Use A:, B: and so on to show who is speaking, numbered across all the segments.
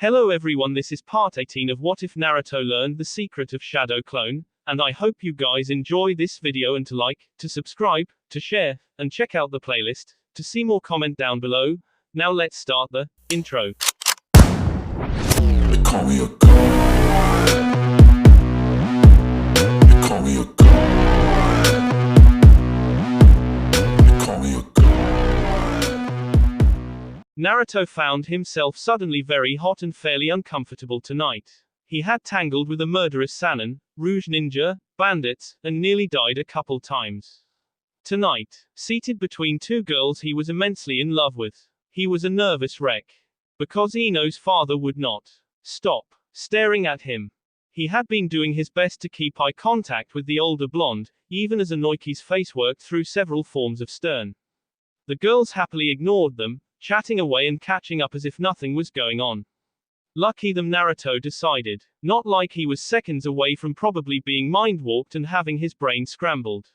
A: Hello everyone, this is part 18 of What If Naruto Learned the Secret of Shadow Clone, and I hope you guys enjoy this video and to like, to subscribe, to share, and check out the playlist, to see more comment down below. Now let's start the intro.
B: They call me a god. They call me a god. They call me a god.
A: Naruto found himself suddenly very hot and fairly uncomfortable tonight. He had tangled with a murderous Sannin, Rouge Ninja, bandits, and nearly died a couple times. Tonight, seated between two girls he was immensely in love with, he was a nervous wreck. Because Ino's father would not stop staring at him. He had been doing his best to keep eye contact with the older blonde, even as Inoki's face worked through several forms of stern. The girls happily ignored them, chatting away and catching up as if nothing was going on. Lucky them, Naruto decided. Not like he was seconds away from probably being mind-warped and having his brain scrambled.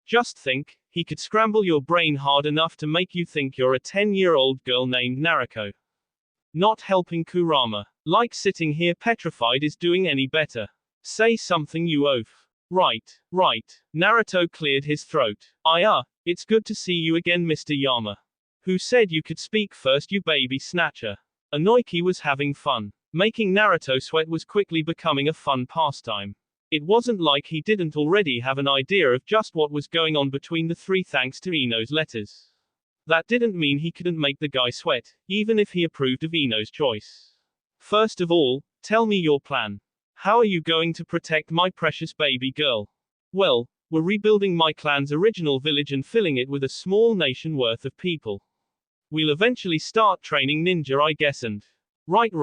A: Just think, he could scramble your brain hard enough to make you think you're a 10-year-old girl named Naruto. Not helping Kurama. Like sitting here petrified is doing any better. Say something, you oaf. Right. Naruto cleared his throat. It's good to see you again, Mr. Yama. Who said you could speak first, you baby snatcher? Inoki was having fun. Making Naruto sweat was quickly becoming a fun pastime. It wasn't like he didn't already have an idea of just what was going on between the three thanks to Ino's letters. That didn't mean he couldn't make the guy sweat, even if he approved of Ino's choice. First of all, tell me your plan. How are you going to protect my precious baby girl? Well, we're rebuilding my clan's original village and filling it with a small nation worth of people. We'll eventually start training ninja, I guess, and right,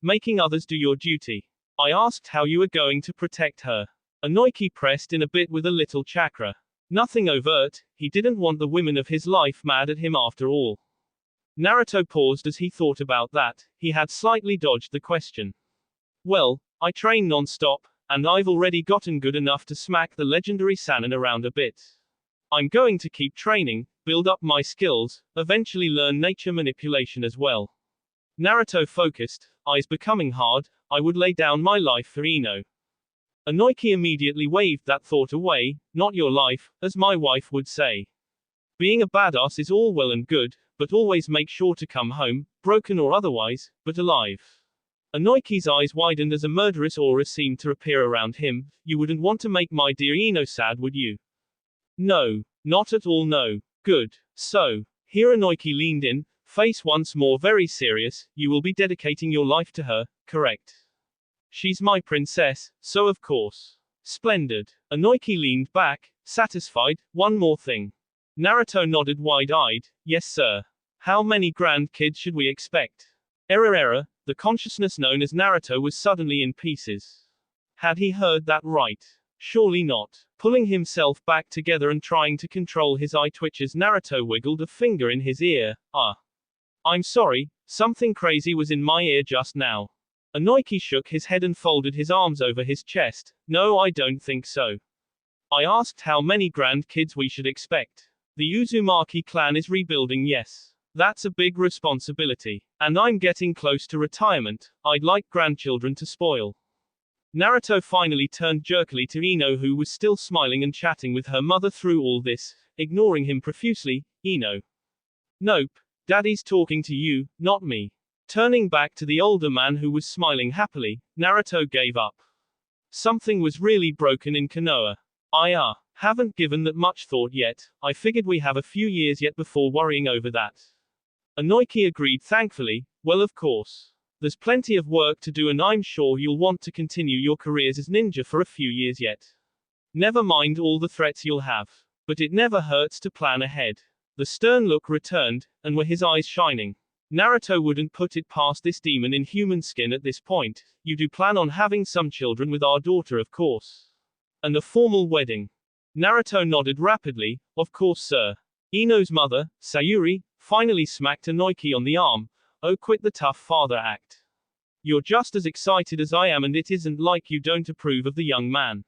A: making others do your duty. I asked how you were going to protect her. Inoki pressed in a bit with a little chakra. Nothing overt, he didn't want the women of his life mad at him after all. Naruto paused as he thought about that. He had slightly dodged the question. Well, I train non-stop, and I've already gotten good enough to smack the legendary Sannin around a bit. I'm going to keep training, build up my skills, eventually learn nature manipulation as well. Naruto focused, eyes becoming hard. I would lay down my life for Ino. Inoki immediately waved that thought away. Not your life, as my wife would say. Being a badass is all well and good, but always make sure to come home, broken or otherwise, but alive. Inoki's eyes widened as a murderous aura seemed to appear around him. You wouldn't want to make my dear Ino sad, would you? No, not at all, no. Good. So, here Inoki leaned in, face once more very serious. You will be dedicating your life to her, correct? She's my princess, so of course. Splendid. Inoki leaned back, satisfied. One more thing. Naruto nodded wide-eyed. Yes, sir. How many grandkids should we expect? Error. The consciousness known as Naruto was suddenly in pieces. Had he heard that right? Surely not. Pulling himself back together and trying to control his eye twitches, Naruto wiggled a finger in his ear. I'm sorry, something crazy was in my ear just now. Inoki shook his head and folded his arms over his chest. No, I don't think so. I asked how many grandkids we should expect. The Uzumaki clan is rebuilding, yes. That's a big responsibility. And I'm getting close to retirement. I'd like grandchildren to spoil. Naruto finally turned jerkily to Ino, who was still smiling and chatting with her mother through all this, ignoring him profusely. Ino. Nope. Daddy's talking to you, not me. Turning back to the older man who was smiling happily, Naruto gave up. Something was really broken in Konoha. Haven't given that much thought yet. I figured we have a few years yet before worrying over that. Inoki agreed thankfully. Well, of course. There's plenty of work to do and I'm sure you'll want to continue your careers as ninja for a few years yet. Never mind all the threats you'll have. But it never hurts to plan ahead. The stern look returned, and were his eyes shining. Naruto wouldn't put it past this demon in human skin at this point. You do plan on having some children with our daughter, of course. And a formal wedding. Naruto nodded rapidly. Of course, sir. Ino's mother, Sayuri, finally smacked Inoki on the arm. Oh, quit the tough father act. You're just as excited as I am and it isn't like you don't approve of the young man.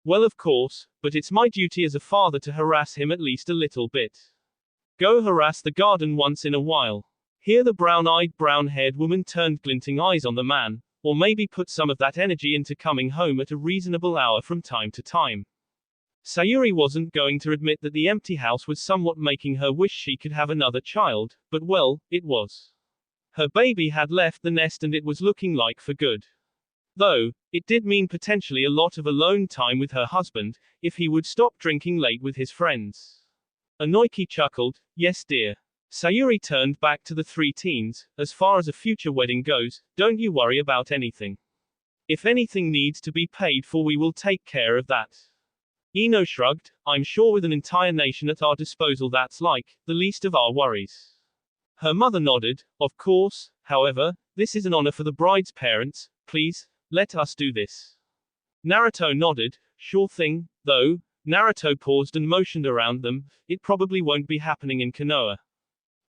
A: Well, of course, but it's my duty as a father to harass him at least a little bit. Go harass the garden once in a while. Here the brown-eyed, brown-haired woman turned glinting eyes on the man, or maybe put some of that energy into coming home at a reasonable hour from time to time. Sayuri wasn't going to admit that the empty house was somewhat making her wish she could have another child, but well, it was. Her baby had left the nest and it was looking like for good. Though, it did mean potentially a lot of alone time with her husband, if he would stop drinking late with his friends. Anoiki chuckled, yes dear. Sayuri turned back to the three teens, as far as a future wedding goes, don't you worry about anything. If anything needs to be paid for we will take care of that. Ino shrugged, I'm sure with an entire nation at our disposal that's like, the least of our worries. Her mother nodded, of course, however, this is an honor for the bride's parents, please, let us do this. Naruto nodded, sure thing, though. Naruto paused and motioned around them, it probably won't be happening in Konoha.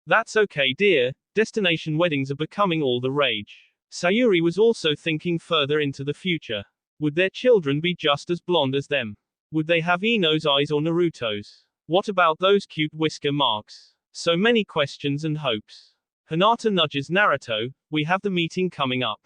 A: That's okay dear, destination weddings are becoming all the rage. Sayuri was also thinking further into the future. Would their children be just as blonde as them? Would they have Ino's eyes or Naruto's? What about those cute whisker marks? So many questions and hopes. Hinata nudges Naruto, we have the meeting coming up.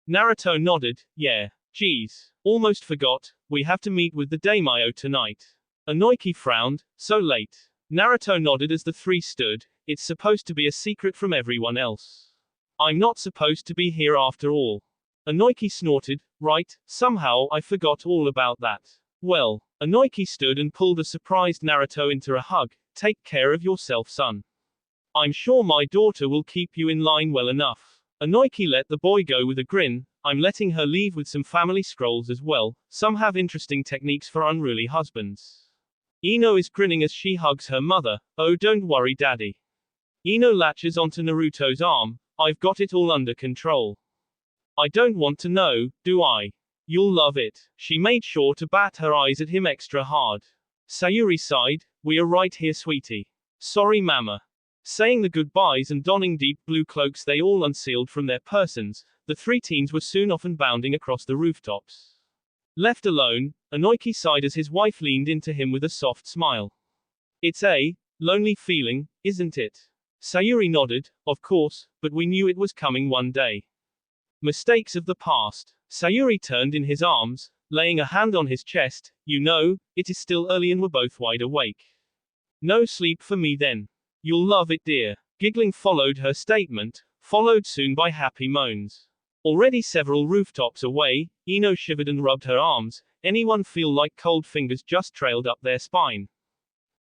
A: Naruto nodded, yeah. Geez. Almost forgot, we have to meet with the Daimyo tonight. Anoiki frowned, so late. Naruto nodded as the three stood, it's supposed to be a secret from everyone else. I'm not supposed to be here after all. Anoiki snorted, right, somehow I forgot all about that. Well, Anoiki stood and pulled a surprised Naruto into a hug, take care of yourself son. I'm sure my daughter will keep you in line well enough. Anoiki let the boy go with a grin, I'm letting her leave with some family scrolls as well, some have interesting techniques for unruly husbands. Ino is grinning as she hugs her mother, oh don't worry daddy. Ino latches onto Naruto's arm, I've got it all under control. I don't want to know, do I? You'll love it. She made sure to bat her eyes at him extra hard. Sayuri sighed, we are right here sweetie. Sorry mama. Saying the goodbyes and donning deep blue cloaks they all unsealed from their persons, the three teens were soon off and bounding across the rooftops. Left alone, Anoiki sighed as his wife leaned into him with a soft smile. It's a lonely feeling, isn't it? Sayuri nodded, of course, but we knew it was coming one day. Mistakes of the past. Sayuri turned in his arms, laying a hand on his chest, you know, it is still early and we're both wide awake. No sleep for me then. You'll love it dear. Giggling followed her statement, followed soon by happy moans. Already several rooftops away, Ino shivered and rubbed her arms, anyone feel like cold fingers just trailed up their spine.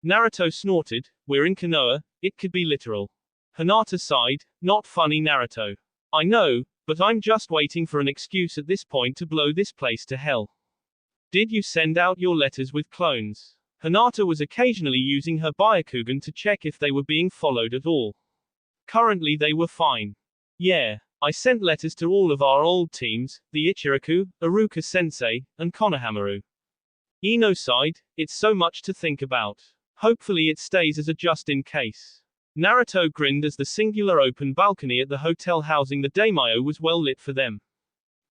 A: Naruto snorted, we're in Konoha, it could be literal. Hinata sighed, not funny Naruto. I know, but I'm just waiting for an excuse at this point to blow this place to hell. Did you send out your letters with clones? Hinata was occasionally using her Byakugan to check if they were being followed at all. Currently they were fine. Yeah, I sent letters to all of our old teams, the Ichiraku, Iruka-sensei, and Konohamaru. Ino sighed, it's so much to think about. Hopefully it stays as a just in case. Naruto grinned as the singular open balcony at the hotel housing the Daimyo was well lit for them.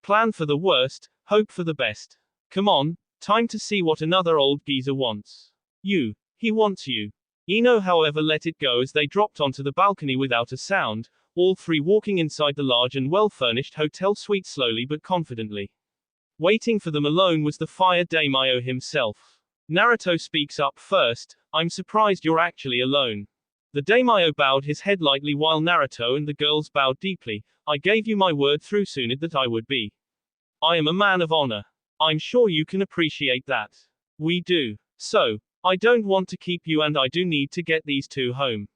A: Plan for the worst, hope for the best. Come on, time to see what another old geezer wants. You. He wants you. Ino however let it go as they dropped onto the balcony without a sound, all three walking inside the large and well-furnished hotel suite slowly but confidently. Waiting for them alone was the fire Daimyo himself. Naruto speaks up first, I'm surprised you're actually alone. The Daimyo bowed his head lightly while Naruto and the girls bowed deeply, I gave you my word through Sunid that I would be. I am a man of honor. I'm sure you can appreciate that. We do. So, I don't want to keep you and I do need to get these two home.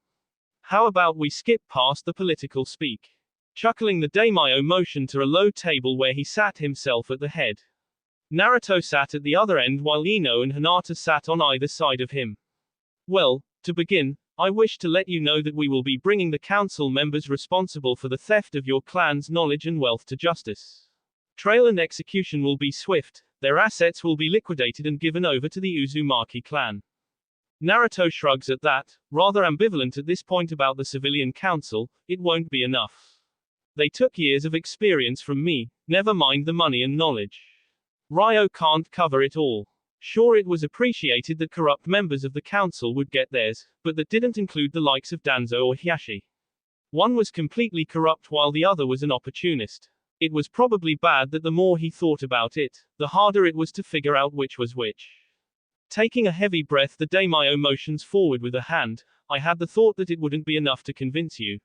A: How about we skip past the political speak? Chuckling the Daimyo motioned to a low table where he sat himself at the head. Naruto sat at the other end while Ino and Hinata sat on either side of him. Well, to begin, I wish to let you know that we will be bringing the council members responsible for the theft of your clan's knowledge and wealth to justice. Trial and execution will be swift, their assets will be liquidated and given over to the Uzumaki clan. Naruto shrugs at that, rather ambivalent at this point about the civilian council, it won't be enough. They took years of experience from me, never mind the money and knowledge. Ryo can't cover it all. Sure it was appreciated that corrupt members of the council would get theirs, but that didn't include the likes of Danzo or Hiashi. One was completely corrupt while the other was an opportunist. It was probably bad that the more he thought about it, the harder it was to figure out which was which. Taking a heavy breath, the Daimyo motions forward with a hand. I had the thought that it wouldn't be enough to convince you.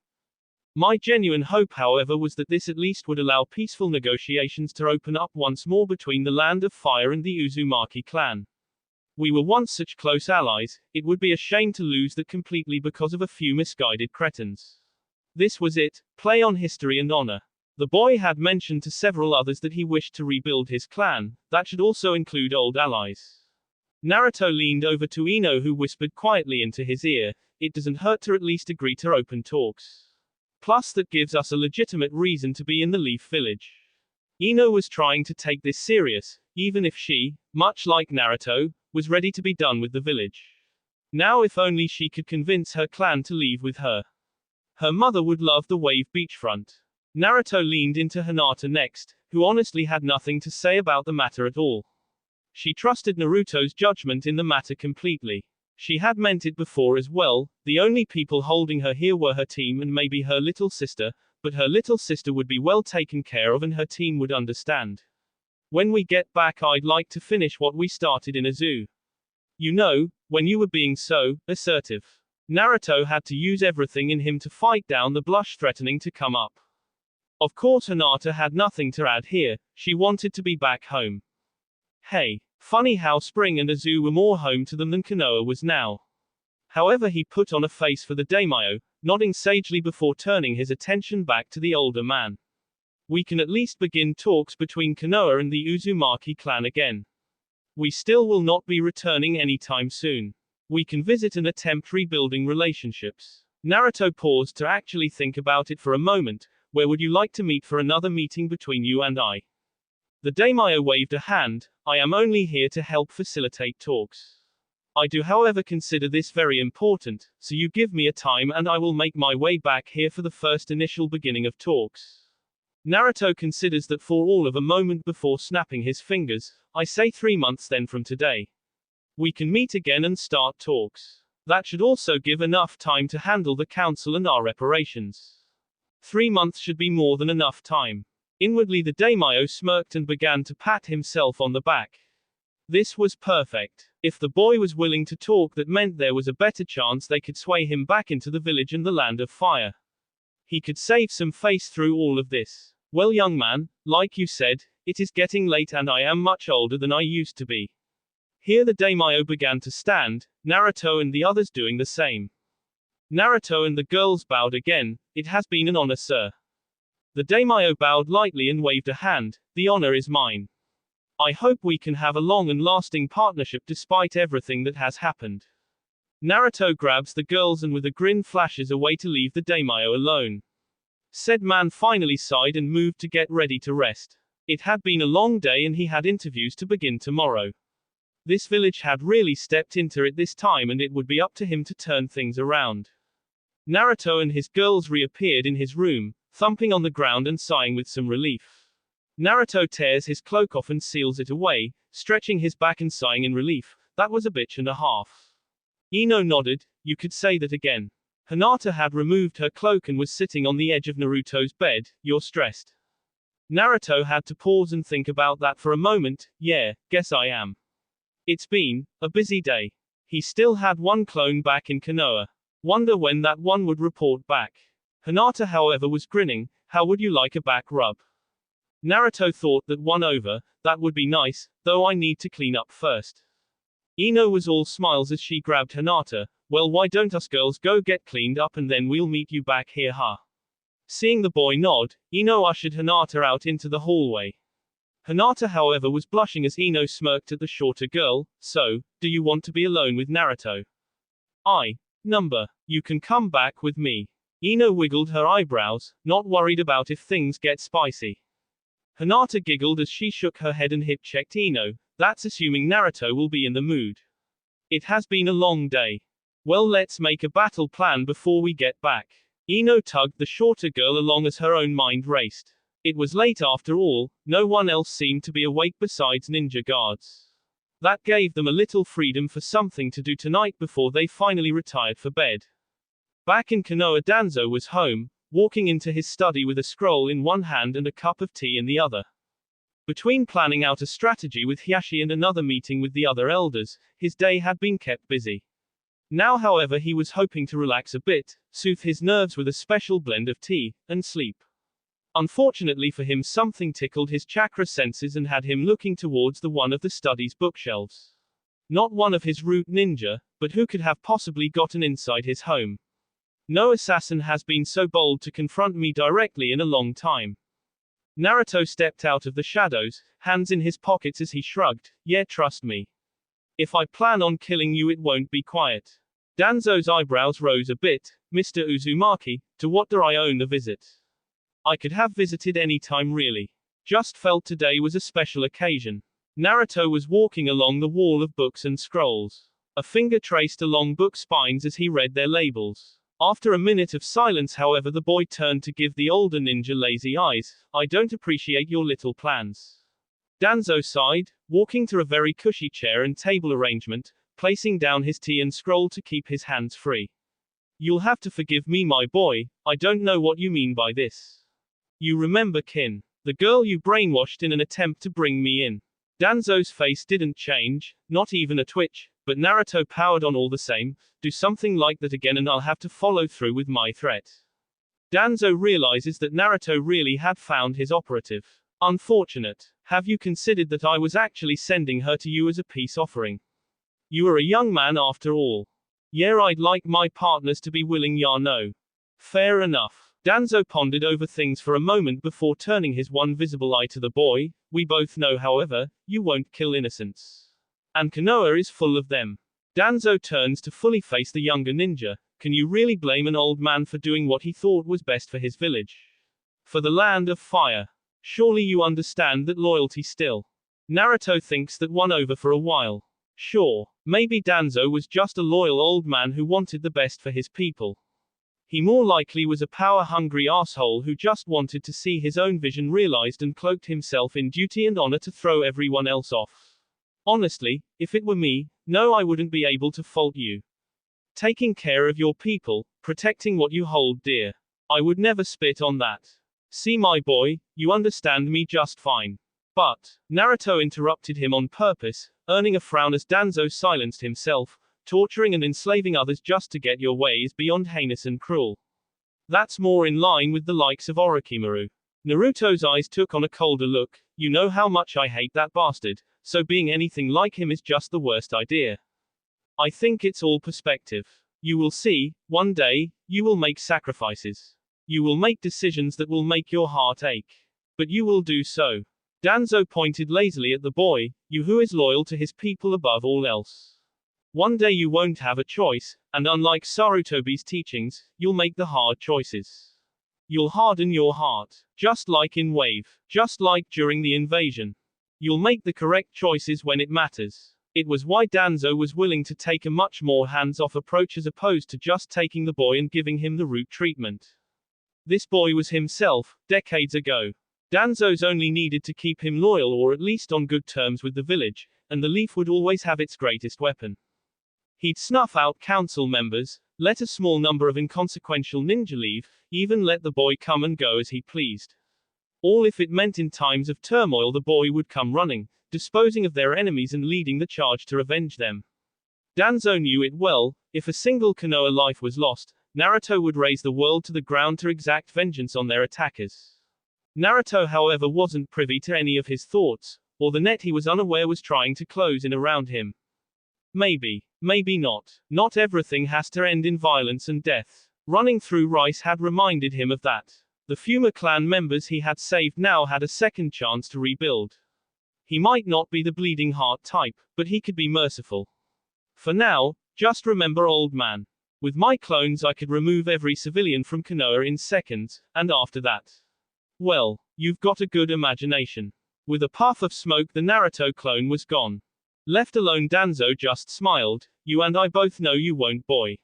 A: My genuine hope, however, was that this at least would allow peaceful negotiations to open up once more between the Land of Fire and the Uzumaki clan. We were once such close allies, it would be a shame to lose that completely because of a few misguided cretins. This was it, play on history and honor. The boy had mentioned to several others that he wished to rebuild his clan, that should also include old allies. Naruto leaned over to Ino, who whispered quietly into his ear, "It doesn't hurt to at least agree to open talks. Plus that gives us a legitimate reason to be in the Leaf Village." Ino was trying to take this serious, even if she, much like Naruto, was ready to be done with the village. Now if only she could convince her clan to leave with her. Her mother would love the wave beachfront. Naruto leaned into Hinata next, who honestly had nothing to say about the matter at all. She trusted Naruto's judgment in the matter completely. She had meant it before as well. The only people holding her here were her team and maybe her little sister, but her little sister would be well taken care of and her team would understand. When we get back, I'd like to finish what we started in a zoo. You know, when you were being so assertive. Naruto had to use everything in him to fight down the blush threatening to come up. Of course Hinata had nothing to add here, she wanted to be back home. Hey, funny how Spring and Azu were more home to them than Konoha was now. However, he put on a face for the Daimyo, nodding sagely before turning his attention back to the older man. We can at least begin talks between Konoha and the Uzumaki clan again. We still will not be returning anytime soon. We can visit and attempt rebuilding relationships. Naruto paused to actually think about it for a moment. Where would you like to meet for another meeting between you and I? The Daimyo waved a hand. I am only here to help facilitate talks. I do however consider this very important, so you give me a time and I will make my way back here for the first initial beginning of talks. Naruto considers that for all of a moment before snapping his fingers. I say 3 months then from today. We can meet again and start talks. That should also give enough time to handle the council and our reparations. 3 months should be more than enough time. Inwardly the Daimyo smirked and began to pat himself on the back. This was perfect. If the boy was willing to talk, that meant there was a better chance they could sway him back into the village and the Land of Fire. He could save some face through all of this. Well, young man, like you said, it is getting late and I am much older than I used to be. Here the Daimyo began to stand, Naruto and the others doing the same. Naruto and the girls bowed again. It has been an honor, sir. The Daimyo bowed lightly and waved a hand. The honor is mine. I hope we can have a long and lasting partnership despite everything that has happened. Naruto grabs the girls and with a grin flashes away to leave the Daimyo alone. Said man finally sighed and moved to get ready to rest. It had been a long day and he had interviews to begin tomorrow. This village had really stepped into it this time and it would be up to him to turn things around. Naruto and his girls reappeared in his room, thumping on the ground and sighing with some relief. Naruto tears his cloak off and seals it away, stretching his back and sighing in relief. That was a bitch and a half. Ino nodded. You could say that again. Hinata had removed her cloak and was sitting on the edge of Naruto's bed. You're stressed. Naruto had to pause and think about that for a moment. Yeah, guess I am. It's been a busy day. He still had one clone back in Konoha. Wonder when that one would report back. Hinata, however, was grinning. How would you like a back rub? Naruto thought that one over. That would be nice, though I need to clean up first. Ino was all smiles as she grabbed Hinata. Well, why don't us girls go get cleaned up and then we'll meet you back here, huh? Seeing the boy nod, Ino ushered Hinata out into the hallway. Hinata, however, was blushing as Ino smirked at the shorter girl. So, do you want to be alone with Naruto? Number. You can come back with me. Ino wiggled her eyebrows, not worried about if things get spicy. Hinata giggled as she shook her head and hip-checked Ino. That's assuming Naruto will be in the mood. It has been a long day. Well, let's make a battle plan before we get back. Ino tugged the shorter girl along as her own mind raced. It was late after all, no one else seemed to be awake besides ninja guards. That gave them a little freedom for something to do tonight before they finally retired for bed. Back in Konoha, Danzo was home. walking into his study with a scroll in one hand and a cup of tea in the other. Between planning out a strategy with Hiyashi and another meeting with the other elders, his day had been kept busy. Now, however, he was hoping to relax a bit, soothe his nerves with a special blend of tea, and sleep. Unfortunately for him, something tickled his chakra senses and had him looking towards the one of the study's bookshelves. Not one of his root ninja, but who could have possibly gotten inside his home? No assassin has been so bold to confront me directly in a long time. Naruto stepped out of the shadows, hands in his pockets as he shrugged. Yeah, trust me. If I plan on killing you, it won't be quiet. Danzo's eyebrows rose a bit. Mr. Uzumaki, to what do I owe the visit? I could have visited any time really. Just felt today was a special occasion. Naruto was walking along the wall of books and scrolls. A finger traced along book spines as he read their labels. After a minute of silence, however, the boy turned to give the older ninja lazy eyes. I don't appreciate your little plans. Danzo sighed, walking to a very cushy chair and table arrangement, placing down his tea and scroll to keep his hands free. You'll have to forgive me, my boy, I don't know what you mean by this. You remember Kin, the girl you brainwashed in an attempt to bring me in? Danzo's face didn't change, not even a twitch, but Naruto powered on all the same. Do something like that again and I'll have to follow through with my threat. Danzo realizes that Naruto really had found his operative. Unfortunate. Have you considered that I was actually sending her to you as a peace offering? You are a young man after all. Yeah, I'd like my partners to be willing, ya no. Fair enough. Danzo pondered over things for a moment before turning his one visible eye to the boy. We both know, however, you won't kill innocents. And Konoha is full of them. Danzo turns to fully face the younger ninja. Can you really blame an old man for doing what he thought was best for his village? For the land of fire. Surely you understand that loyalty still. Naruto thinks that won over for a while. Sure, maybe Danzo was just a loyal old man who wanted the best for his people. He more likely was a power-hungry asshole who just wanted to see his own vision realized and cloaked himself in duty and honor to throw everyone else off. Honestly, if it were me, no, I wouldn't be able to fault you. Taking care of your people, protecting what you hold dear. I would never spit on that. See, my boy, you understand me just fine. But, Naruto interrupted him on purpose, earning a frown as Danzo silenced himself. Torturing and enslaving others just to get your way is beyond heinous and cruel. That's more in line with the likes of Orochimaru. Naruto's eyes took on a colder look. You know how much I hate that bastard, so being anything like him is just the worst idea. I think it's all perspective. You will see, one day, you will make sacrifices. You will make decisions that will make your heart ache. But you will do so. Danzo pointed lazily at the boy, you who is loyal to his people above all else. One day you won't have a choice, and unlike Sarutobi's teachings, you'll make the hard choices. You'll harden your heart, just like in Wave, just like during the invasion. You'll make the correct choices when it matters. It was why Danzo was willing to take a much more hands-off approach as opposed to just taking the boy and giving him the root treatment. This boy was himself, decades ago. Danzo's only needed to keep him loyal or at least on good terms with the village, and the leaf would always have its greatest weapon. He'd snuff out council members, let a small number of inconsequential ninja leave, even let the boy come and go as he pleased. All if it meant in times of turmoil the boy would come running, disposing of their enemies and leading the charge to revenge them. Danzo knew it well. If a single Konoha life was lost, Naruto would raise the world to the ground to exact vengeance on their attackers. Naruto, however, wasn't privy to any of his thoughts, or the net he was unaware was trying to close in around him. Maybe, maybe not. Not everything has to end in violence and death. Running through Rice had reminded him of that. The Fuma clan members he had saved now had a second chance to rebuild. He might not be the bleeding heart type, but he could be merciful. For now, just remember, old man. With my clones I could remove every civilian from Konoha in seconds, and after that. Well, you've got a good imagination. With a puff of smoke the Naruto clone was gone. Left alone, Danzo just smiled. You and I both know you won't, boy.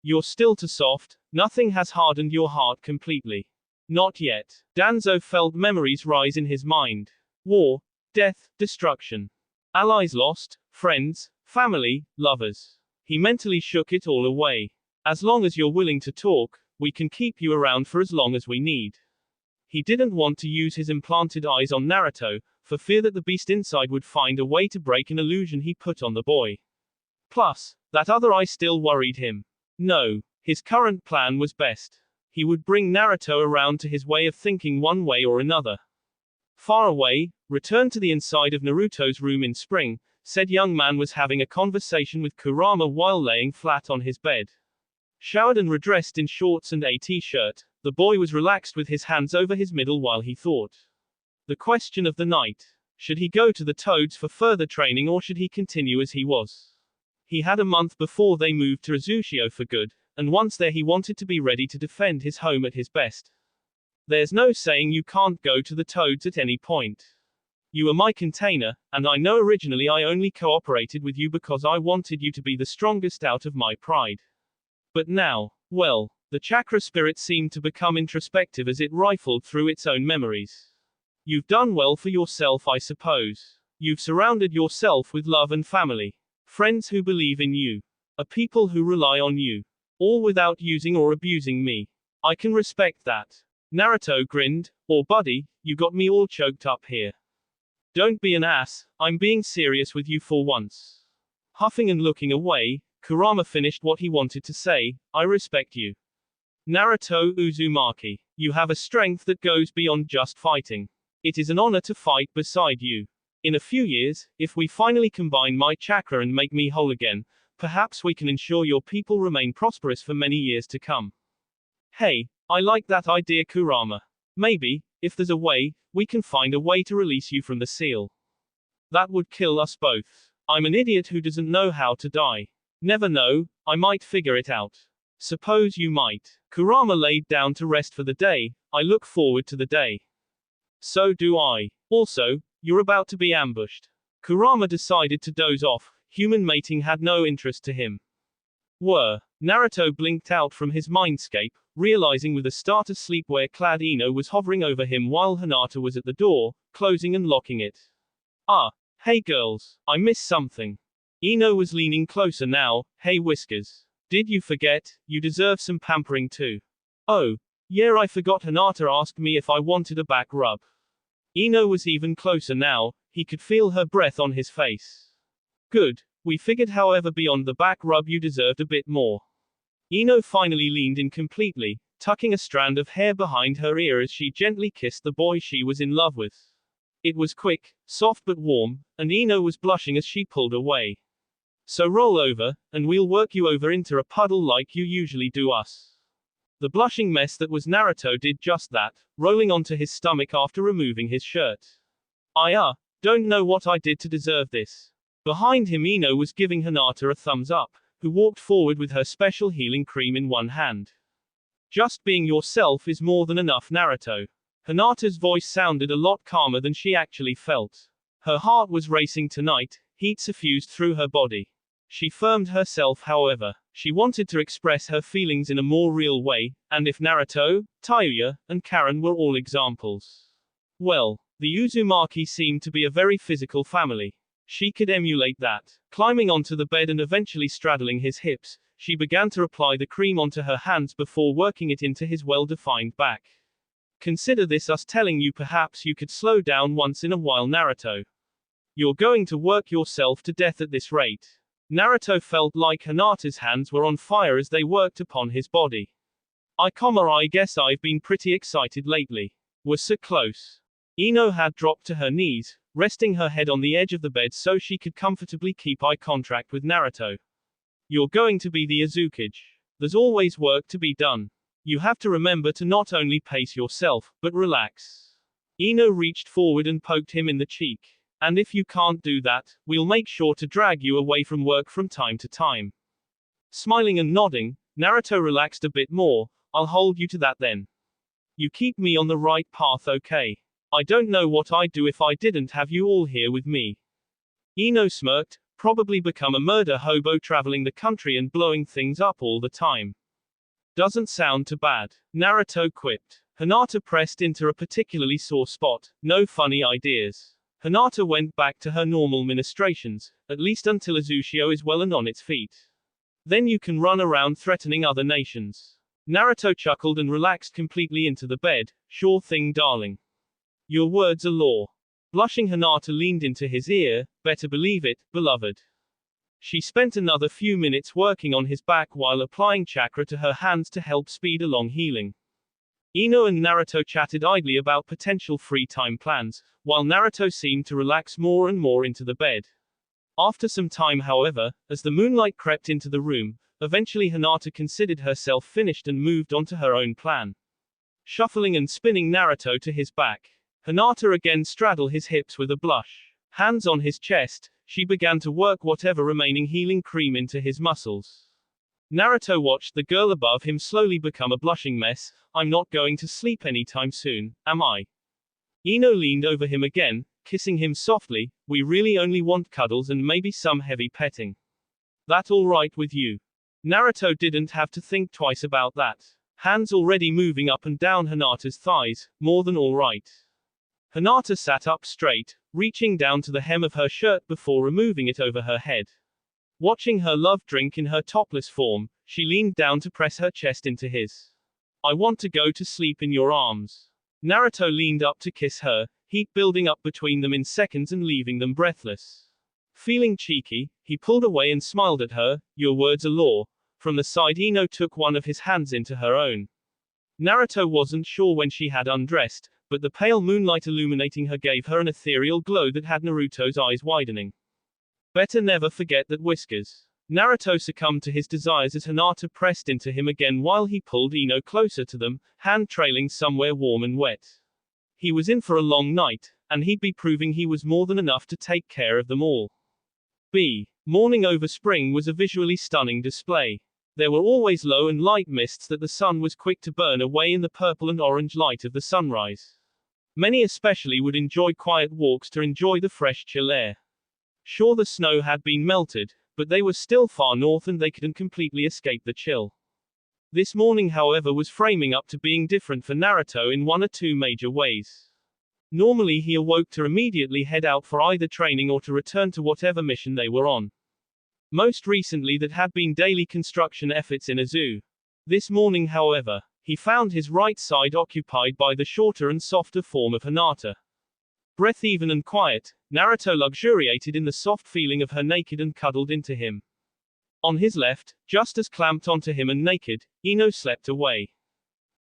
A: You're still too soft, nothing has hardened your heart completely. Not yet. Danzo felt memories rise in his mind. War, death, destruction. Allies lost, friends, family, lovers. He mentally shook it all away. As long as you're willing to talk, We can keep you around for as long as we need. He didn't want to use his implanted eyes on Naruto, for fear that the beast inside would find a way to break an illusion he put on the boy. Plus, that other eye still worried him. No, his current plan was best. He would bring Naruto around to his way of thinking one way or another. Far away, returned to the inside of Naruto's room in spring, said young man was having a conversation with Kurama while laying flat on his bed. Showered and redressed in shorts and a t-shirt, the boy was relaxed with his hands over his middle while he thought. The question of the night. Should he go to the Toads for further training or should he continue as he was? He had a month before they moved to Azushio for good, and once there he wanted to be ready to defend his home at his best. There's no saying you can't go to the Toads at any point. You are my container, and I know originally I only cooperated with you because I wanted you to be the strongest out of my pride. But now, well, the chakra spirit seemed to become introspective as it rifled through its own memories. You've done well for yourself, I suppose. You've surrounded yourself with love and family. Friends who believe in you. A people who rely on you. All without using or abusing me. I can respect that. Naruto grinned. Or buddy, you got me all choked up here. Don't be an ass, I'm being serious with you for once. Huffing and looking away, Kurama finished what he wanted to say. I respect you. Naruto Uzumaki. You have a strength that goes beyond just fighting. It is an honor to fight beside you. In a few years, if we finally combine my chakra and make me whole again, perhaps we can ensure your people remain prosperous for many years to come. Hey, I like that idea, Kurama. Maybe, if there's a way, we can find a way to release you from the seal. That would kill us both. I'm an idiot who doesn't know how to die. Never know, I might figure it out. Suppose you might. Kurama laid down to rest for the day. I look forward to the day. So do I. Also, you're about to be ambushed. Kurama decided to doze off. Human mating had no interest to him. Naruto blinked out from his mindscape, realizing with a start of sleepwear-clad Ino was hovering over him while Hinata was at the door, closing and locking it. Ah, hey girls, I missed something. Ino was leaning closer now. Hey Whiskers. Did you forget? You deserve some pampering too. Oh, yeah, I forgot. Hinata asked me if I wanted a back rub. Ino was even closer now. He could feel her breath on his face. Good. We figured, however, beyond the back rub you deserved a bit more. Ino finally leaned in completely, tucking a strand of hair behind her ear as she gently kissed the boy she was in love with. It was quick, soft but warm, and Ino was blushing as she pulled away. So roll over, and we'll work you over into a puddle like you usually do us. The blushing mess that was Naruto did just that, rolling onto his stomach after removing his shirt. I don't know what I did to deserve this. Behind him Ino was giving Hinata a thumbs up, who walked forward with her special healing cream in one hand. Just being yourself is more than enough, Naruto. Hinata's voice sounded a lot calmer than she actually felt. Her heart was racing tonight, heat suffused through her body. She firmed herself, however. She wanted to express her feelings in a more real way, and if Naruto, Tayuya, and Karen were all examples. Well, the Uzumaki seemed to be a very physical family. She could emulate that. Climbing onto the bed and eventually straddling his hips, she began to apply the cream onto her hands before working it into his well-defined back. Consider this us telling you perhaps you could slow down once in a while, Naruto. You're going to work yourself to death at this rate. Naruto felt like Hinata's hands were on fire as they worked upon his body. I guess I've been pretty excited lately. We're so close. Ino had dropped to her knees, resting her head on the edge of the bed so she could comfortably keep eye contact with Naruto. You're going to be the Azukage. There's always work to be done. You have to remember to not only pace yourself, but relax. Ino reached forward and poked him in the cheek. And if you can't do that, we'll make sure to drag you away from work from time to time. Smiling and nodding, Naruto relaxed a bit more. I'll hold you to that then. You keep me on the right path, okay? I don't know what I'd do if I didn't have you all here with me. Ino smirked, probably become a murder hobo traveling the country and blowing things up all the time. Doesn't sound too bad. Naruto quipped. Hinata pressed into a particularly sore spot. No funny ideas. Hinata went back to her normal ministrations, at least until Azushio is well and on its feet. Then you can run around threatening other nations. Naruto chuckled and relaxed completely into the bed. Sure thing, darling. Your words are law. Blushing, Hinata leaned into his ear. Better believe it, beloved. She spent another few minutes working on his back while applying chakra to her hands to help speed along healing. Ino and Naruto chatted idly about potential free time plans, while Naruto seemed to relax more and more into the bed. After some time, however, as the moonlight crept into the room, eventually Hinata considered herself finished and moved on to her own plan. Shuffling and spinning Naruto to his back, Hinata again straddled his hips with a blush. Hands on his chest, she began to work whatever remaining healing cream into his muscles. Naruto watched the girl above him slowly become a blushing mess. I'm not going to sleep anytime soon, am I? Ino leaned over him again, kissing him softly. We really only want cuddles and maybe some heavy petting. That all right with you? Naruto didn't have to think twice about that. Hands already moving up and down Hinata's thighs, more than all right. Hinata sat up straight, reaching down to the hem of her shirt before removing it over her head. Watching her love drink in her topless form, she leaned down to press her chest into his. I want to go to sleep in your arms. Naruto leaned up to kiss her, heat building up between them in seconds and leaving them breathless. Feeling cheeky, he pulled away and smiled at her. Your words are law. From the side, Ino took one of his hands into her own. Naruto wasn't sure when she had undressed, but the pale moonlight illuminating her gave her an ethereal glow that had Naruto's eyes widening. Better never forget that, Whiskers. Naruto succumbed to his desires as Hinata pressed into him again while he pulled Ino closer to them, hand trailing somewhere warm and wet. He was in for a long night, and he'd be proving he was more than enough to take care of them all. Morning over spring was a visually stunning display. There were always low and light mists that the sun was quick to burn away in the purple and orange light of the sunrise. Many especially would enjoy quiet walks to enjoy the fresh chill air. Sure, the snow had been melted, but they were still far north and they couldn't completely escape the chill. This morning, however, was framing up to being different for Naruto in one or two major ways. Normally he awoke to immediately head out for either training or to return to whatever mission they were on. Most recently that had been daily construction efforts in a zoo. This morning, however, he found his right side occupied by the shorter and softer form of Hinata. Breath even and quiet, Naruto luxuriated in the soft feeling of her naked and cuddled into him. On his left, just as clamped onto him and naked, Ino slept away.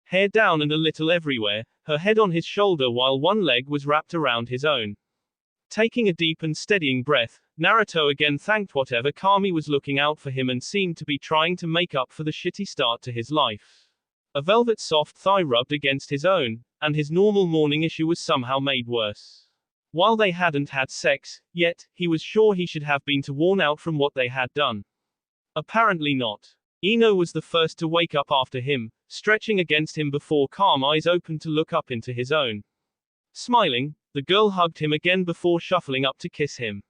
A: Hair down and a little everywhere, her head on his shoulder while one leg was wrapped around his own. Taking a deep and steadying breath, Naruto again thanked whatever Kami was looking out for him and seemed to be trying to make up for the shitty start to his life. A velvet soft thigh rubbed against his own, and his normal morning issue was somehow made worse. While they hadn't had sex yet, he was sure he should have been too worn out from what they had done. Apparently not. Ino was the first to wake up after him, stretching against him before calm eyes opened to look up into his own. Smiling, the girl hugged him again before shuffling up to kiss him.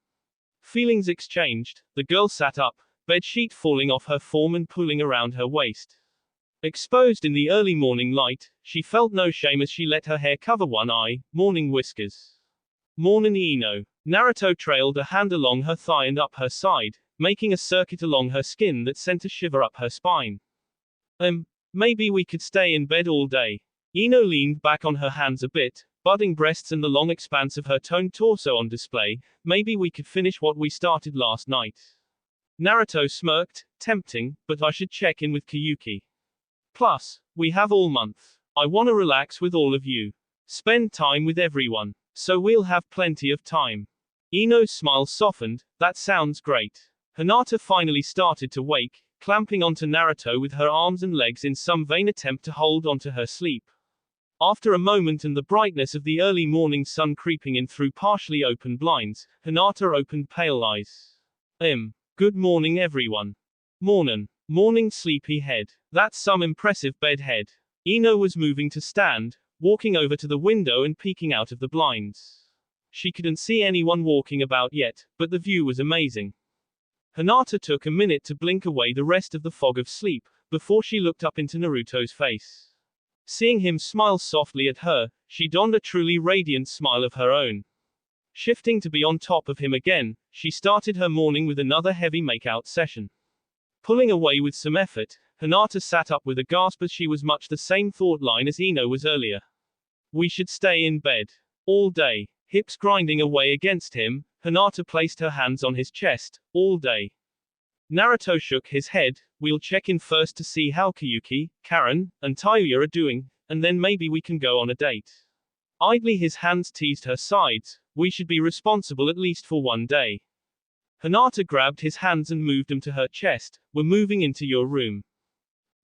A: Feelings exchanged, the girl sat up, bedsheet falling off her form and pulling around her waist. Exposed in the early morning light, she felt no shame as she let her hair cover one eye. Morning, Whiskers. Mornin' Ino. Naruto trailed a hand along her thigh and up her side, making a circuit along her skin that sent a shiver up her spine. Maybe we could stay in bed all day. Ino leaned back on her hands a bit, budding breasts and the long expanse of her toned torso on display. Maybe we could finish what we started last night. Naruto smirked, tempting, but I should check in with Kyuki. Plus, we have all month. I wanna relax with all of you. Spend time with everyone. So we'll have plenty of time. Ino's smile softened. That sounds great. Hinata finally started to wake, clamping onto Naruto with her arms and legs in some vain attempt to hold onto her sleep. After a moment and the brightness of the early morning sun creeping in through partially open blinds, Hinata opened pale eyes. Good morning, everyone. Morning, sleepy head. That's some impressive bed head. Ino was moving to stand, walking over to the window and peeking out of the blinds. She couldn't see anyone walking about yet, but the view was amazing. Hinata took a minute to blink away the rest of the fog of sleep, before she looked up into Naruto's face. Seeing him smile softly at her, she donned a truly radiant smile of her own. Shifting to be on top of him again, she started her morning with another heavy make-out session. Pulling away with some effort, Hinata sat up with a gasp as she was much the same thought line as Ino was earlier. We should stay in bed. All day. Hips grinding away against him, Hinata placed her hands on his chest. All day. Naruto shook his head. We'll check in first to see how Kiyuki, Karen, and Tayuya are doing, and then maybe we can go on a date. Idly his hands teased her sides. We should be responsible at least for one day. Hinata grabbed his hands and moved them to her chest. We're moving into your room.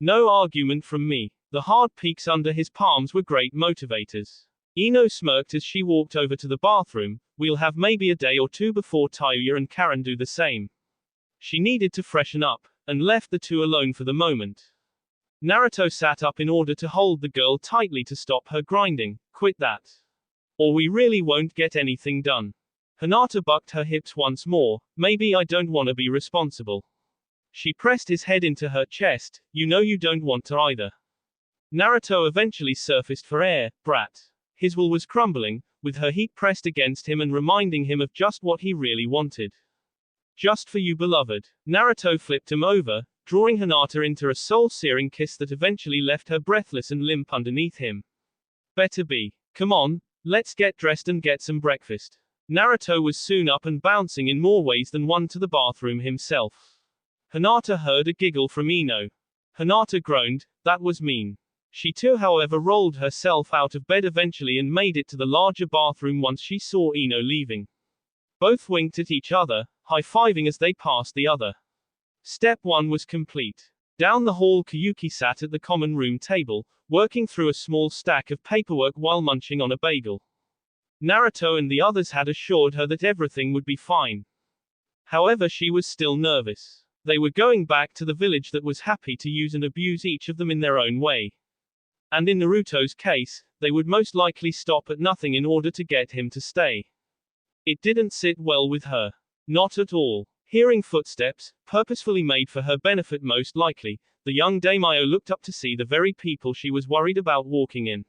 A: No argument from me. The hard peaks under his palms were great motivators. Ino smirked as she walked over to the bathroom. We'll have maybe a day or two before Tayuya and Karen do the same. She needed to freshen up, and left the two alone for the moment. Naruto sat up in order to hold the girl tightly to stop her grinding. Quit that. Or we really won't get anything done. Hinata bucked her hips once more. Maybe I don't want to be responsible. She pressed his head into her chest. You know you don't want to either. Naruto eventually surfaced for air. Brat. His will was crumbling, with her heat pressed against him and reminding him of just what he really wanted. Just for you, beloved. Naruto flipped him over, drawing Hinata into a soul-searing kiss that eventually left her breathless and limp underneath him. Better be. Come on, let's get dressed and get some breakfast. Naruto was soon up and bouncing in more ways than one to the bathroom himself. Hinata heard a giggle from Ino. Hinata groaned. That was mean. She too, however, rolled herself out of bed eventually and made it to the larger bathroom once she saw Ino leaving. Both winked at each other, high-fiving as they passed the other. Step 1 was complete. Down the hall, Kiyuki sat at the common room table, working through a small stack of paperwork while munching on a bagel. Naruto and the others had assured her that everything would be fine. However, she was still nervous. They were going back to the village that was happy to use and abuse each of them in their own way. And in Naruto's case, they would most likely stop at nothing in order to get him to stay. It didn't sit well with her. Not at all. Hearing footsteps, purposefully made for her benefit most likely, the young Daimyo looked up to see the very people she was worried about walking in.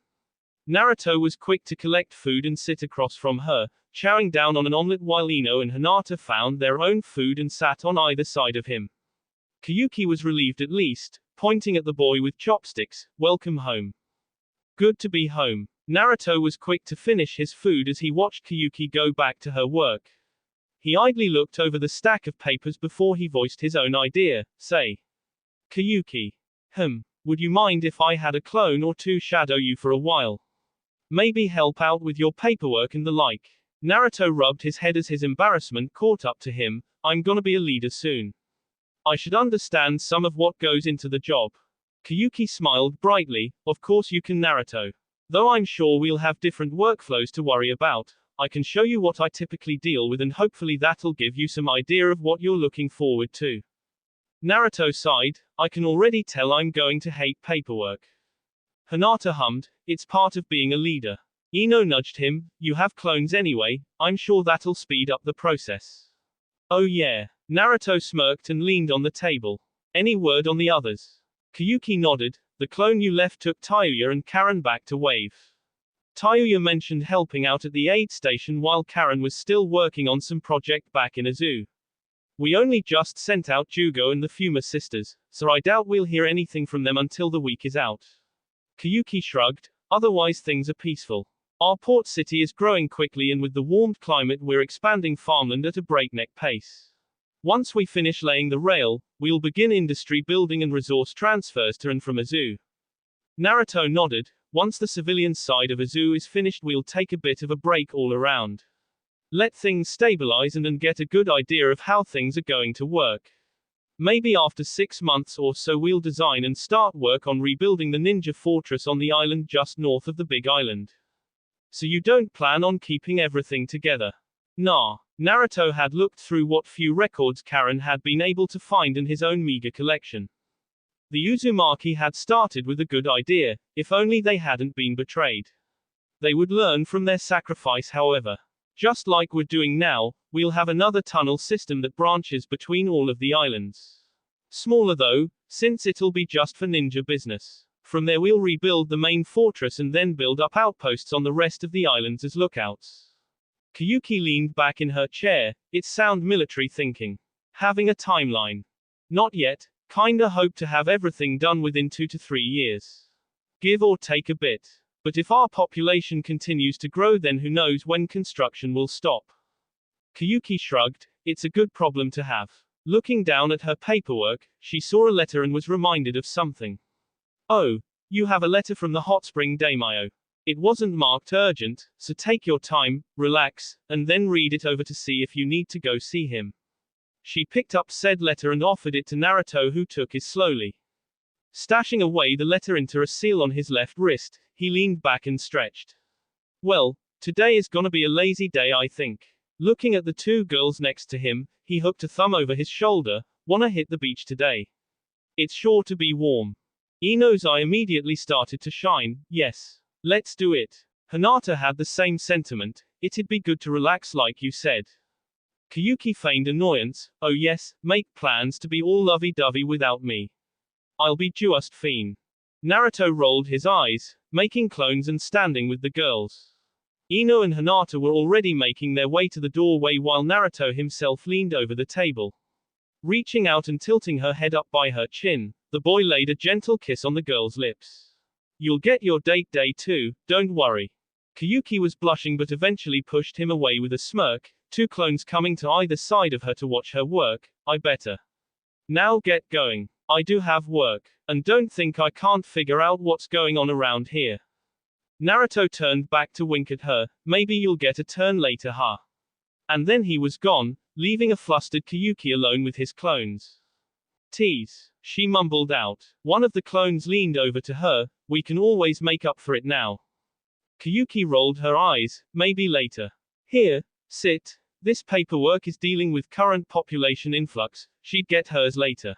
A: Naruto was quick to collect food and sit across from her, chowing down on an omelette while Ino and Hinata found their own food and sat on either side of him. Kiyuki was relieved at least, pointing at the boy with chopsticks. Welcome home. Good to be home. Naruto was quick to finish his food as he watched Kiyuki go back to her work. He idly looked over the stack of papers before he voiced his own idea. Say. Kiyuki. Would you mind if I had a clone or two shadow you for a while? Maybe help out with your paperwork and the like. Naruto rubbed his head as his embarrassment caught up to him. I'm gonna be a leader soon. I should understand some of what goes into the job. Kiyuki smiled brightly. Of course you can, Naruto. Though I'm sure we'll have different workflows to worry about, I can show you what I typically deal with and hopefully that'll give you some idea of what you're looking forward to. Naruto sighed. I can already tell I'm going to hate paperwork. Hinata hummed. It's part of being a leader. Ino nudged him. You have clones anyway, I'm sure that'll speed up the process. Oh yeah. Naruto smirked and leaned on the table. Any word on the others? Kiyuki nodded. The clone you left took Tayuya and Karen back to Wave. Tayuya mentioned helping out at the aid station while Karen was still working on some project back in a zoo. We only just sent out Jugo and the Fuma sisters, so I doubt we'll hear anything from them until the week is out. Kiyuki shrugged. Otherwise things are peaceful. Our port city is growing quickly and with the warmed climate we're expanding farmland at a breakneck pace. Once we finish laying the rail, we'll begin industry building and resource transfers to and from a zoo. Naruto nodded. Once the civilian side of a zoo is finished we'll take a bit of a break all around. Let things stabilize and get a good idea of how things are going to work. Maybe after 6 months or so we'll design and start work on rebuilding the ninja fortress on the island just north of the big island. So you don't plan on keeping everything together? Nah. Naruto had looked through what few records Karen had been able to find in his own meager collection. The Uzumaki had started with a good idea, if only they hadn't been betrayed. They would learn from their sacrifice, however. Just like we're doing now, we'll have another tunnel system that branches between all of the islands. Smaller though, since it'll be just for ninja business. From there we'll rebuild the main fortress and then build up outposts on the rest of the islands as lookouts. Kiyuki leaned back in her chair. It's sound military thinking. Having a timeline. Not yet. Kinda hope to have everything done within 2 to 3 years. Give or take a bit. But if our population continues to grow, then who knows when construction will stop. Kiyuki shrugged. It's a good problem to have. Looking down at her paperwork, she saw a letter and was reminded of something. Oh, you have a letter from the hot spring Daimyo. It wasn't marked urgent, so take your time, relax, and then read it over to see if you need to go see him. She picked up said letter and offered it to Naruto, who took it slowly. Stashing away the letter into a seal on his left wrist, he leaned back and stretched. Well, today is gonna be a lazy day, I think. Looking at the two girls next to him, he hooked a thumb over his shoulder. Wanna hit the beach today? It's sure to be warm. Ino's eye immediately started to shine. Yes. Let's do it. Hinata had the same sentiment. It'd be good to relax like you said. Kiyuki feigned annoyance. Oh yes, make plans to be all lovey-dovey without me. I'll be just fine. Naruto rolled his eyes, making clones and standing with the girls. Ino and Hinata were already making their way to the doorway while Naruto himself leaned over the table. Reaching out and tilting her head up by her chin, the boy laid a gentle kiss on the girl's lips. You'll get your date day too, don't worry. Kiyuki was blushing but eventually pushed him away with a smirk, two clones coming to either side of her to watch her work. I better. Now get going. I do have work. And don't think I can't figure out what's going on around here. Naruto turned back to wink at her. Maybe you'll get a turn later, huh? And then he was gone, leaving a flustered Kiyuki alone with his clones. Tease. She mumbled out. One of the clones leaned over to her. We can always make up for it now. Kiyuki rolled her eyes. Maybe later. Here, sit. This paperwork is dealing with current population influx. She'd get hers later.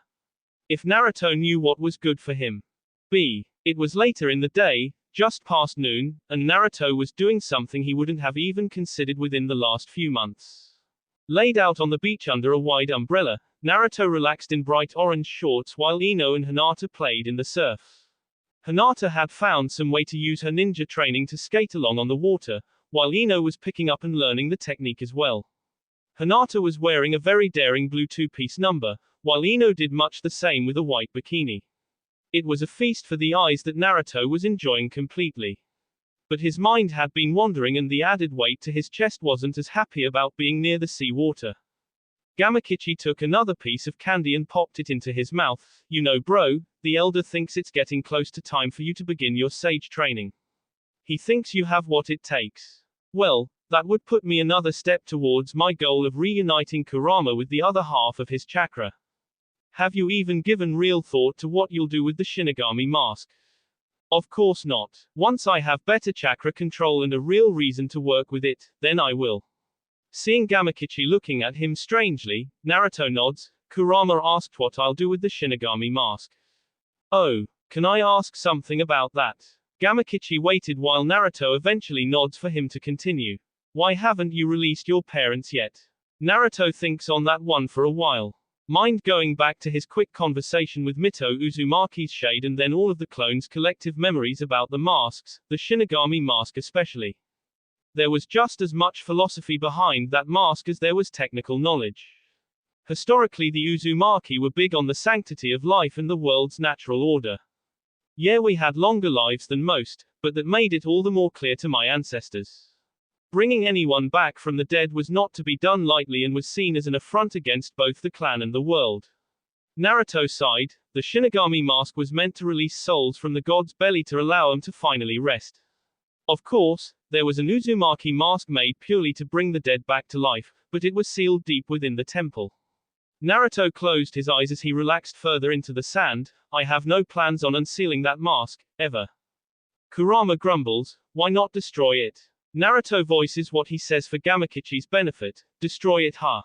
A: If Naruto knew what was good for him. It was later in the day, just past noon, and Naruto was doing something he wouldn't have even considered within the last few months. Laid out on the beach under a wide umbrella, Naruto relaxed in bright orange shorts while Ino and Hinata played in the surf. Hinata had found some way to use her ninja training to skate along on the water, while Ino was picking up and learning the technique as well. Hinata was wearing a very daring blue two-piece number, while Ino did much the same with a white bikini. It was a feast for the eyes that Naruto was enjoying completely. But his mind had been wandering and the added weight to his chest wasn't as happy about being near the sea water. Gamakichi took another piece of candy and popped it into his mouth. You know bro, the elder thinks it's getting close to time for you to begin your sage training. He thinks you have what it takes. Well, that would put me another step towards my goal of reuniting Kurama with the other half of his chakra. Have you even given real thought to what you'll do with the Shinigami mask? Of course not. Once I have better chakra control and a real reason to work with it, then I will. Seeing Gamakichi looking at him strangely, Naruto nods. Kurama asked what I'll do with the Shinigami mask. Oh, can I ask something about that? Gamakichi waited while Naruto eventually nods for him to continue. Why haven't you released your parents yet? Naruto thinks on that one for a while. Mind going back to his quick conversation with Mito Uzumaki's shade and then all of the clones' collective memories about the masks, the Shinigami mask especially. There was just as much philosophy behind that mask as there was technical knowledge. Historically, the Uzumaki were big on the sanctity of life and the world's natural order. Yeah, we had longer lives than most, but that made it all the more clear to my ancestors. Bringing anyone back from the dead was not to be done lightly and was seen as an affront against both the clan and the world. Naruto sighed. The Shinigami mask was meant to release souls from the god's belly to allow them to finally rest. Of course, there was an Uzumaki mask made purely to bring the dead back to life, but it was sealed deep within the temple. Naruto closed his eyes as he relaxed further into the sand. I have no plans on unsealing that mask, ever. Kurama grumbles. Why not destroy it? Naruto voices what he says for Gamakichi's benefit. Destroy it, huh?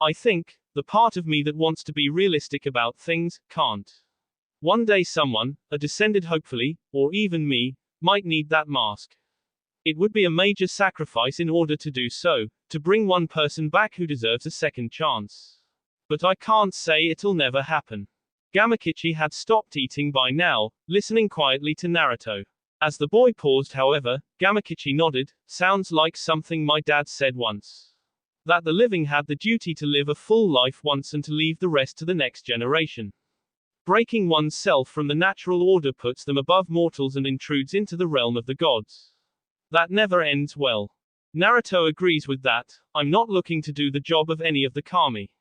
A: I think, the part of me that wants to be realistic about things, can't. One day someone, a descendant hopefully, or even me, might need that mask. It would be a major sacrifice in order to do so, to bring one person back who deserves a second chance. But I can't say it'll never happen. Gamakichi had stopped eating by now, listening quietly to Naruto. As the boy paused, however, Gamakichi nodded. Sounds like something my dad said once. That the living had the duty to live a full life once and to leave the rest to the next generation. Breaking oneself from the natural order puts them above mortals and intrudes into the realm of the gods. That never ends well. Naruto agrees with that. I'm not looking to do the job of any of the kami.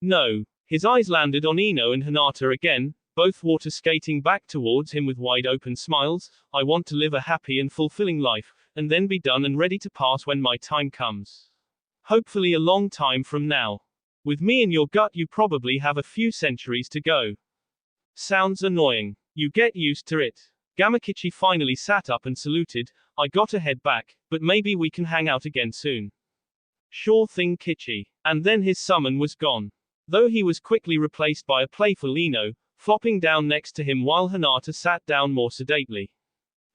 A: No. His eyes landed on Ino and Hinata again, both water skating back towards him with wide open smiles. I want to live a happy and fulfilling life, and then be done and ready to pass when my time comes. Hopefully a long time from now. With me in your gut you probably have a few centuries to go. Sounds annoying. You get used to it. Gamakichi finally sat up and saluted. I gotta head back, but maybe we can hang out again soon. Sure thing, Kichi. And then his summon was gone. Though he was quickly replaced by a playful Ino, flopping down next to him while Hinata sat down more sedately.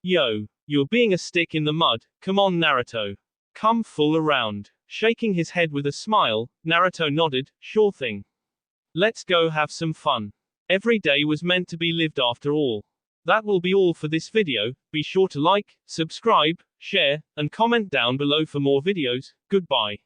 A: Yo, you're being a stick in the mud, come on Naruto. Come full around. Shaking his head with a smile, Naruto nodded, sure thing. Let's go have some fun. Every day was meant to be lived after all. That will be all for this video. Be sure to like, subscribe, share, and comment down below for more videos. Goodbye.